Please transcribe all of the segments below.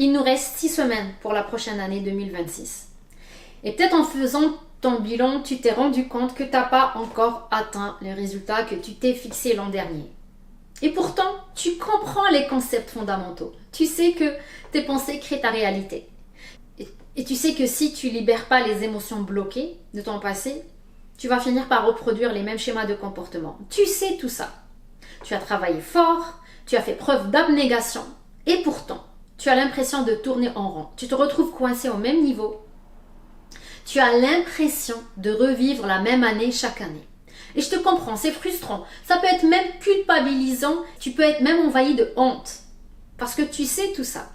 il nous reste 6 semaines pour la prochaine année 2026. Et peut-être en faisant ton bilan, tu t'es rendu compte que tu n'as pas encore atteint les résultats que tu t'es fixé l'an dernier. Et pourtant, tu comprends les concepts fondamentaux. Tu sais que tes pensées créent ta réalité. Et tu sais que si tu ne libères pas les émotions bloquées de ton passé, tu vas finir par reproduire les mêmes schémas de comportement. Tu sais tout ça. Tu as travaillé fort, tu as fait preuve d'abnégation. Et pourtant, tu as l'impression de tourner en rond. Tu te retrouves coincé au même niveau. Tu as l'impression de revivre la même année chaque année. Et je te comprends, c'est frustrant. Ça peut être même culpabilisant. Tu peux être même envahi de honte. Parce que tu sais tout ça.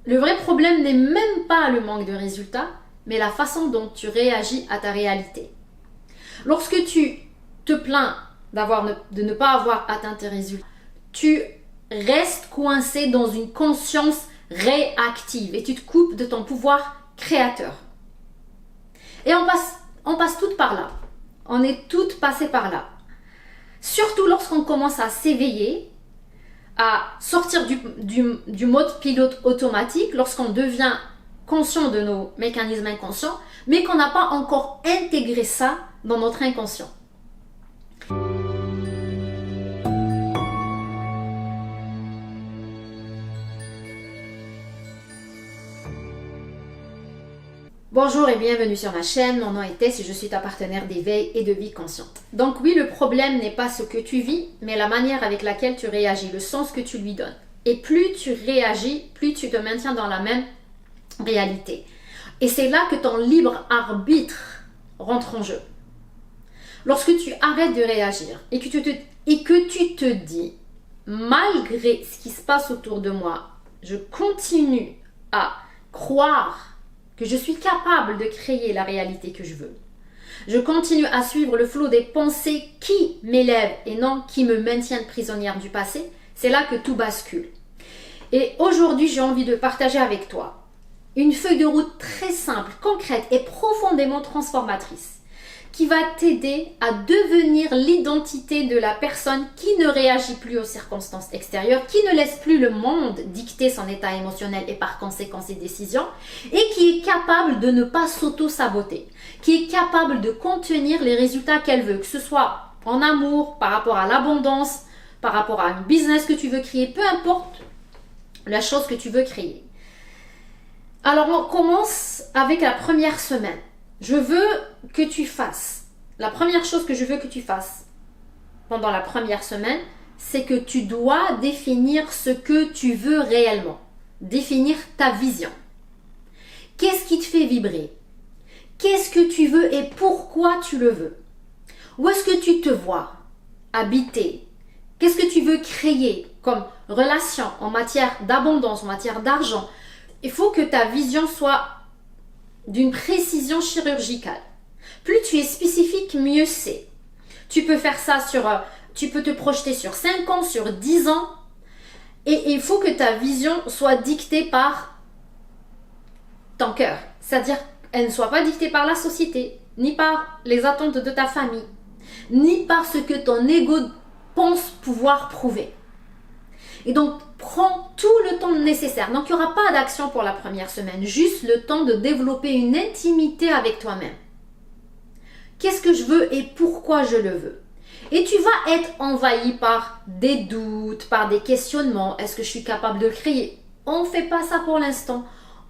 Le vrai problème n'est même pas le manque de résultats, mais la façon dont tu réagis à ta réalité. Lorsque tu te plains de ne pas avoir atteint tes résultats, tu restes coincé dans une conscience réactive et tu te coupes de ton pouvoir créateur. Et on passe toutes par là. On est toutes passées par là. Surtout lorsqu'on commence à s'éveiller, à sortir du mode pilote automatique, lorsqu'on devient conscient de nos mécanismes inconscients, mais qu'on n'a pas encore intégré ça dans notre inconscient. Bonjour et bienvenue sur ma chaîne, mon nom est Tess et je suis ta partenaire d'éveil et de vie consciente. Donc oui, le problème n'est pas ce que tu vis, mais la manière avec laquelle tu réagis, le sens que tu lui donnes. Et plus tu réagis, plus tu te maintiens dans la même réalité. Et c'est là que ton libre arbitre rentre en jeu. Lorsque tu arrêtes de réagir et que tu te dis, malgré ce qui se passe autour de moi, je continue à croire que je suis capable de créer la réalité que je veux. Je continue à suivre le flot des pensées qui m'élèvent et non qui me maintiennent prisonnière du passé. C'est là que tout bascule. Et aujourd'hui, j'ai envie de partager avec toi une feuille de route très simple, concrète et profondément transformatrice qui va t'aider à devenir l'identité de la personne qui ne réagit plus aux circonstances extérieures, qui ne laisse plus le monde dicter son état émotionnel et par conséquent ses décisions, et qui est capable de ne pas s'auto-saboter, qui est capable de contenir les résultats qu'elle veut, que ce soit en amour, par rapport à l'abondance, par rapport à un business que tu veux créer, peu importe la chose que tu veux créer. Alors on commence avec la première semaine. Je veux que tu fasses, la première chose que je veux que tu fasses pendant la première semaine, c'est que tu dois définir ce que tu veux réellement, définir ta vision. Qu'est-ce qui te fait vibrer? Qu'est-ce que tu veux et pourquoi tu le veux? Où est-ce que tu te vois habiter? Qu'est-ce que tu veux créer comme relation en matière d'abondance, en matière d'argent? Il faut que ta vision soit d'une précision chirurgicale. Plus tu es spécifique, mieux c'est. Tu peux faire ça tu peux te projeter sur 5 ans, sur 10 ans. Et il faut que ta vision soit dictée par ton cœur. C'est-à-dire qu'elle ne soit pas dictée par la société, ni par les attentes de ta famille, ni par ce que ton ego pense pouvoir prouver. Et donc, prends tout le temps nécessaire. Donc, il n'y aura pas d'action pour la première semaine. Juste le temps de développer une intimité avec toi-même. Qu'est-ce que je veux et pourquoi je le veux? Et tu vas être envahi par des doutes, par des questionnements. Est-ce que je suis capable de créer? On ne fait pas ça pour l'instant.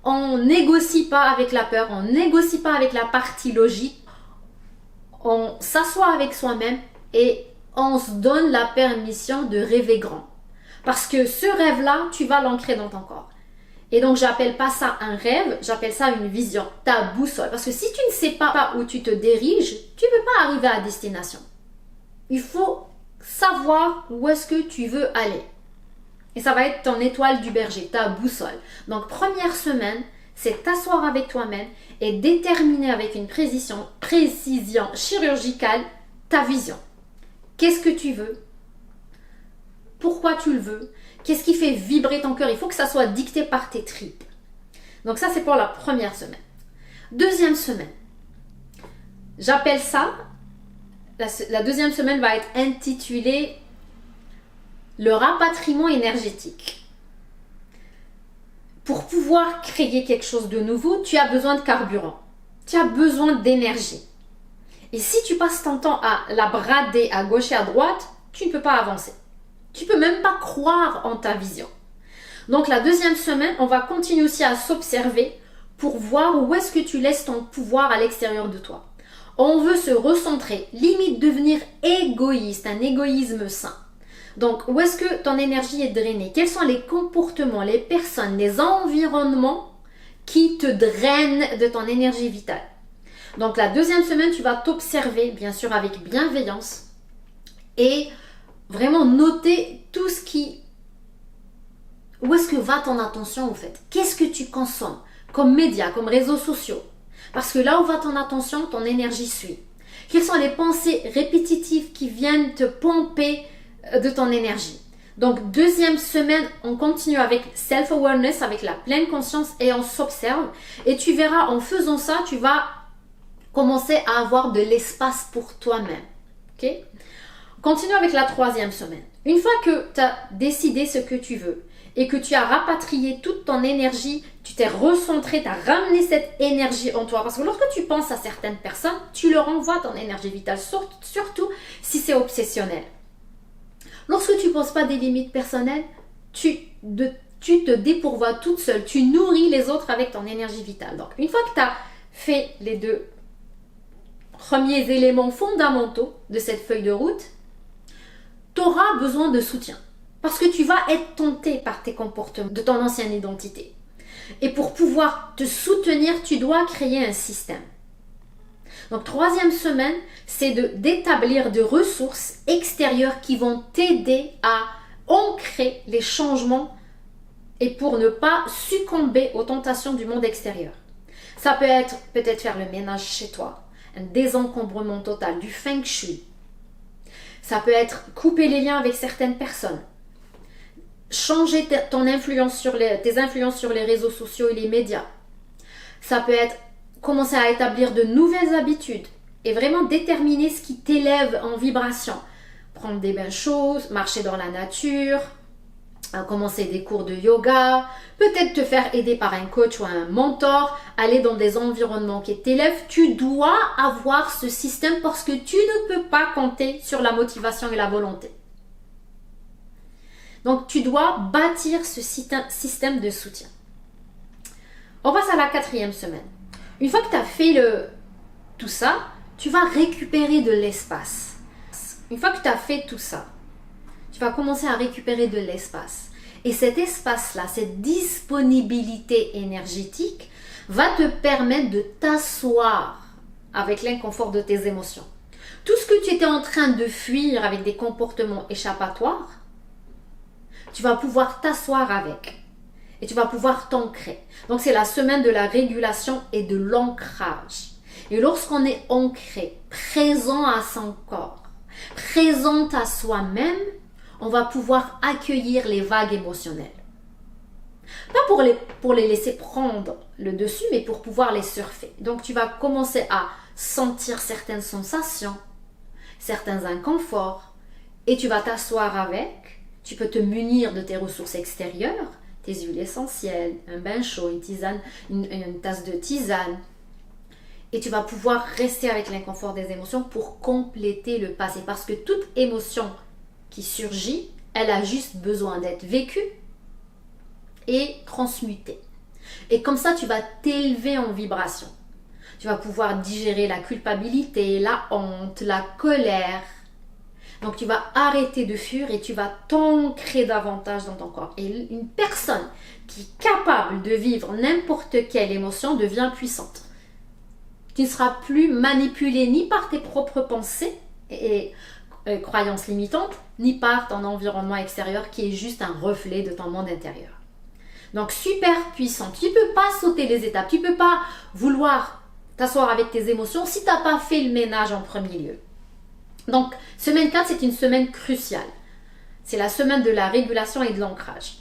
On négocie pas avec la peur. On négocie pas avec la partie logique. On s'assoit avec soi-même et on se donne la permission de rêver grand. Parce que ce rêve-là, tu vas l'ancrer dans ton corps. Et donc, j'appelle pas ça un rêve, j'appelle ça une vision, ta boussole. Parce que si tu ne sais pas où tu te diriges, tu ne peux pas arriver à destination. Il faut savoir où est-ce que tu veux aller. Et ça va être ton étoile du berger, ta boussole. Donc, première semaine, c'est t'asseoir avec toi-même et déterminer avec une précision chirurgicale ta vision. Qu'est-ce que tu veux? Pourquoi tu le veux? Qu'est-ce qui fait vibrer ton cœur? Il faut que ça soit dicté par tes tripes. Donc ça, c'est pour la première semaine. Deuxième semaine. J'appelle ça, la deuxième semaine va être intitulée le rapatriement énergétique. Pour pouvoir créer quelque chose de nouveau, tu as besoin de carburant. Tu as besoin d'énergie. Et si tu passes ton temps à la brader à gauche et à droite, tu ne peux pas avancer. Tu ne peux même pas croire en ta vision. Donc la deuxième semaine, on va continuer aussi à s'observer pour voir où est-ce que tu laisses ton pouvoir à l'extérieur de toi. On veut se recentrer, limite devenir égoïste, un égoïsme sain. Donc, où est-ce que ton énergie est drainée? Quels sont les comportements, les personnes, les environnements qui te drainent de ton énergie vitale? Donc, la deuxième semaine, tu vas t'observer, bien sûr, avec bienveillance et vraiment noter tout ce qui... Où est-ce que va ton attention, au fait? Qu'est-ce que tu consommes comme médias, comme réseaux sociaux? Parce que là où va ton attention, ton énergie suit. Quelles sont les pensées répétitives qui viennent te pomper de ton énergie? Donc, deuxième semaine, on continue avec self-awareness, avec la pleine conscience et on s'observe. Et tu verras, en faisant ça, tu vas commencer à avoir de l'espace pour toi-même. Ok? Continue avec la troisième semaine. Une fois que tu as décidé ce que tu veux et que tu as rapatrié toute ton énergie, tu t'es recentré, tu as ramené cette énergie en toi. Parce que lorsque tu penses à certaines personnes, tu leur envoies ton énergie vitale, surtout si c'est obsessionnel. Lorsque tu ne poses pas des limites personnelles, tu te dépourvoies toute seule. Tu nourris les autres avec ton énergie vitale. Donc, une fois que tu as fait les deux premiers éléments fondamentaux de cette feuille de route, tu auras besoin de soutien. Parce que tu vas être tenté par tes comportements de ton ancienne identité. Et pour pouvoir te soutenir, tu dois créer un système. Donc, troisième semaine, c'est d'établir des ressources extérieures qui vont t'aider à ancrer les changements et pour ne pas succomber aux tentations du monde extérieur. Ça peut être peut-être faire le ménage chez toi, un désencombrement total, du feng shui. Ça peut être couper les liens avec certaines personnes. Changer tes influences sur les réseaux sociaux et les médias. Ça peut être commencer à établir de nouvelles habitudes et vraiment déterminer ce qui t'élève en vibration. Prendre des bains chauds, marcher dans la nature, commencer des cours de yoga, peut-être te faire aider par un coach ou un mentor, aller dans des environnements qui t'élèvent. Tu dois avoir ce système parce que tu ne peux pas compter sur la motivation et la volonté. Donc, tu dois bâtir ce système de soutien. On passe à la quatrième semaine. Une fois que tu as fait tout ça, tu vas récupérer de l'espace. Une fois que tu as fait tout ça, tu vas commencer à récupérer de l'espace. Et cet espace-là, cette disponibilité énergétique va te permettre de t'asseoir avec l'inconfort de tes émotions. Tout ce que tu étais en train de fuir avec des comportements échappatoires, tu vas pouvoir t'asseoir avec. Et tu vas pouvoir t'ancrer. Donc, c'est la semaine de la régulation et de l'ancrage. Et lorsqu'on est ancré, présent à son corps, présent à soi-même, on va pouvoir accueillir les vagues émotionnelles. Pas pour les laisser prendre le dessus, mais pour pouvoir les surfer. Donc, tu vas commencer à sentir certaines sensations, certains inconforts, et tu vas t'asseoir avec. Tu peux te munir de tes ressources extérieures, tes huiles essentielles, un bain chaud, une tisane, une tasse de tisane. Et tu vas pouvoir rester avec l'inconfort des émotions pour compléter le passé. Parce que toute émotion qui surgit, elle a juste besoin d'être vécue et transmutée. Et comme ça, tu vas t'élever en vibration. Tu vas pouvoir digérer la culpabilité, la honte, la colère. Donc, tu vas arrêter de fuir et tu vas t'ancrer davantage dans ton corps. Et une personne qui est capable de vivre n'importe quelle émotion devient puissante. Tu ne seras plus manipulé ni par tes propres pensées et croyances limitantes, ni par ton environnement extérieur qui est juste un reflet de ton monde intérieur. Donc, super puissant. Tu ne peux pas sauter les étapes. Tu ne peux pas vouloir t'asseoir avec tes émotions si tu n'as pas fait le ménage en premier lieu. Donc, semaine 4, c'est une semaine cruciale. C'est la semaine de la régulation et de l'ancrage.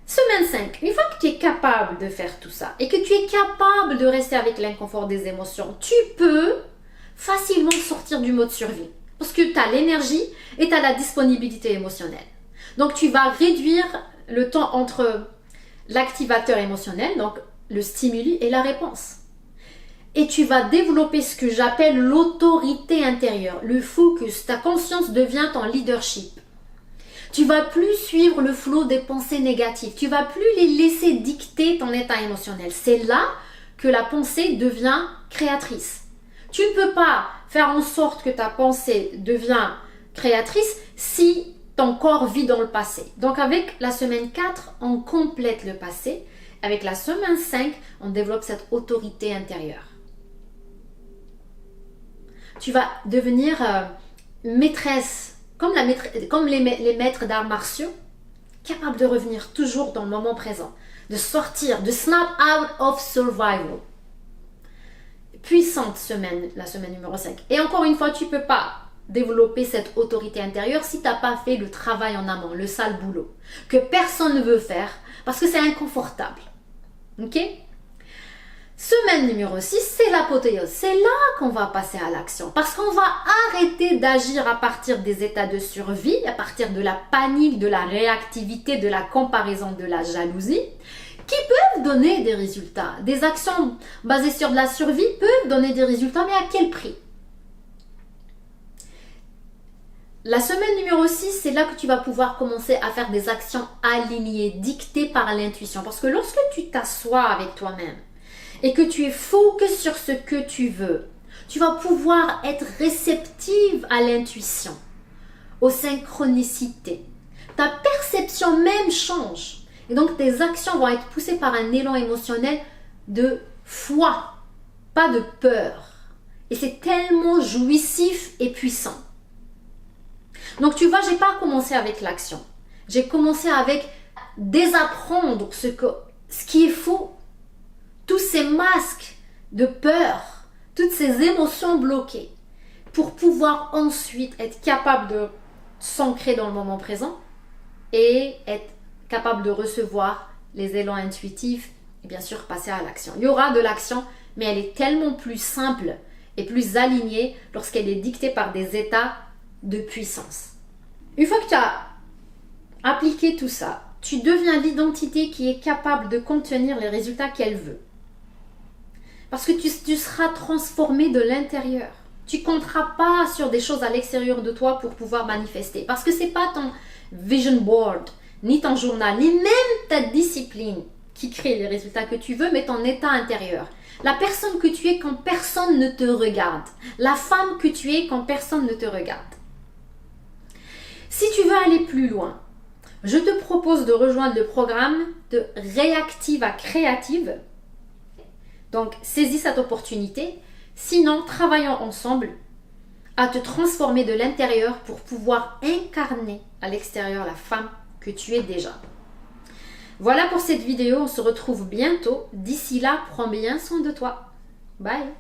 Semaine 5, une fois que tu es capable de faire tout ça et que tu es capable de rester avec l'inconfort des émotions, tu peux facilement sortir du mode survie. Parce que tu as l'énergie et tu as la disponibilité émotionnelle. Donc, tu vas réduire le temps entre l'activateur émotionnel, donc le stimuli et la réponse. Et tu vas développer ce que j'appelle l'autorité intérieure, le focus. Ta conscience devient ton leadership. Tu vas plus suivre le flot des pensées négatives. Tu vas plus les laisser dicter ton état émotionnel. C'est là que la pensée devient créatrice. Tu ne peux pas faire en sorte que ta pensée devienne créatrice si ton corps vit dans le passé. Donc avec la semaine 4, on complète le passé. Avec la semaine 5, on développe cette autorité intérieure. Tu vas devenir maîtresse, comme les maîtres d'arts martiaux, capable de revenir toujours dans le moment présent, de sortir, de snap out of survival. Puissante semaine, la semaine numéro 5. Et encore une fois, tu ne peux pas développer cette autorité intérieure si tu n'as pas fait le travail en amont, le sale boulot, que personne ne veut faire parce que c'est inconfortable. Ok? Semaine numéro 6, c'est l'apothéose. C'est là qu'on va passer à l'action. Parce qu'on va arrêter d'agir à partir des états de survie, à partir de la panique, de la réactivité, de la comparaison, de la jalousie, qui peuvent donner des résultats. Des actions basées sur de la survie peuvent donner des résultats, mais à quel prix? La semaine numéro 6, c'est là que tu vas pouvoir commencer à faire des actions alignées, dictées par l'intuition. Parce que lorsque tu t'assois avec toi-même, et que tu es focus sur ce que tu veux, tu vas pouvoir être réceptive à l'intuition, aux synchronicités. Ta perception même change. Et donc tes actions vont être poussées par un élan émotionnel de foi, pas de peur. Et c'est tellement jouissif et puissant. Donc tu vois, j'ai pas commencé avec l'action. J'ai commencé avec désapprendre ce qui est faux. Tous ces masques de peur, toutes ces émotions bloquées, pour pouvoir ensuite être capable de s'ancrer dans le moment présent et être capable de recevoir les élans intuitifs et bien sûr passer à l'action. Il y aura de l'action, mais elle est tellement plus simple et plus alignée lorsqu'elle est dictée par des états de puissance. Une fois que tu as appliqué tout ça, tu deviens l'identité qui est capable de contenir les résultats qu'elle veut. Parce que tu seras transformé de l'intérieur. Tu ne compteras pas sur des choses à l'extérieur de toi pour pouvoir manifester. Parce que ce n'est pas ton vision board, ni ton journal, ni même ta discipline qui crée les résultats que tu veux, mais ton état intérieur. La personne que tu es quand personne ne te regarde. La femme que tu es quand personne ne te regarde. Si tu veux aller plus loin, je te propose de rejoindre le programme de réactive à créative. Donc, saisis cette opportunité. Sinon, travaillons ensemble à te transformer de l'intérieur pour pouvoir incarner à l'extérieur la femme que tu es déjà. Voilà pour cette vidéo. On se retrouve bientôt. D'ici là, prends bien soin de toi. Bye!